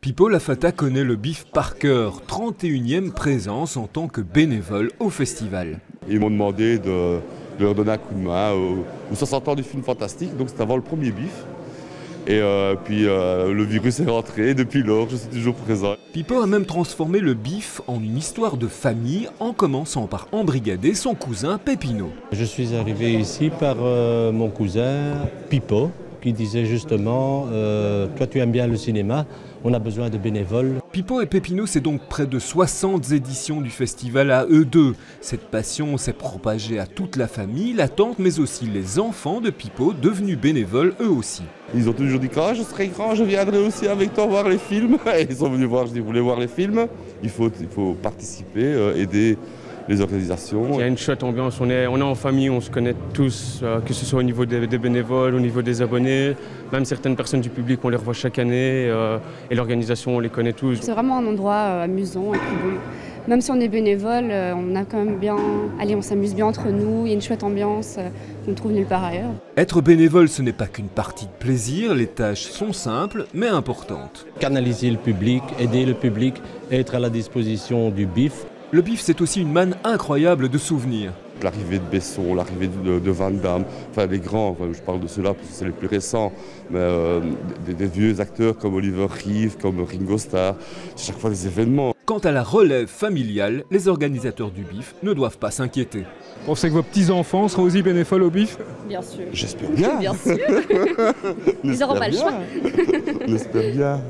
Pipo Lafata connaît le bif par cœur, 31e présence en tant que bénévole au festival. Ils m'ont demandé de leur donner un coup de main aux 60 ans du film fantastique, donc c'était avant le premier bif. Et puis le virus est rentré, depuis lors je suis toujours présent. Pipo a même transformé le bif en une histoire de famille en commençant par embrigader son cousin Pépino. Je suis arrivé ici par mon cousin Pipo qui disait justement toi tu aimes bien le cinéma, on a besoin de bénévoles. Pipo et Pépino, c'est donc près de 60 éditions du festival à eux deux. Cette passion s'est propagée à toute la famille, la tante, mais aussi les enfants de Pipo, devenus bénévoles eux aussi. Ils ont toujours dit quand je serai grand, je viendrai aussi avec toi voir les films. Et ils sont venus voir, je dis vous voulez voir les films, il faut participer, aider les organisations. Il y a une chouette ambiance, on est en famille, on se connaît tous, que ce soit au niveau des bénévoles, au niveau des abonnés, même certaines personnes du public, on les revoit chaque année, et l'organisation, on les connaît tous. C'est vraiment un endroit amusant et puis bon, même si on est bénévole, on a quand même bien, on s'amuse bien entre nous, il y a une chouette ambiance qu'on ne trouve nulle part ailleurs. Être bénévole, ce n'est pas qu'une partie de plaisir, les tâches sont simples mais importantes. Canaliser le public, aider le public, être à la disposition du BIF. Le bif, c'est aussi une manne incroyable de souvenirs. L'arrivée de Besson, l'arrivée de Van Damme, enfin les grands, enfin, je parle de ceux-là parce que c'est les plus récents, mais des vieux acteurs comme Oliver Reeve, comme Ringo Starr, c'est chaque fois des événements. Quant à la relève familiale, les organisateurs du bif ne doivent pas s'inquiéter. Vous pensez que vos petits-enfants seront aussi bénévoles au bif? Bien sûr. J'espère bien. Bien sûr. Ils n'auront pas le choix. On espère bien.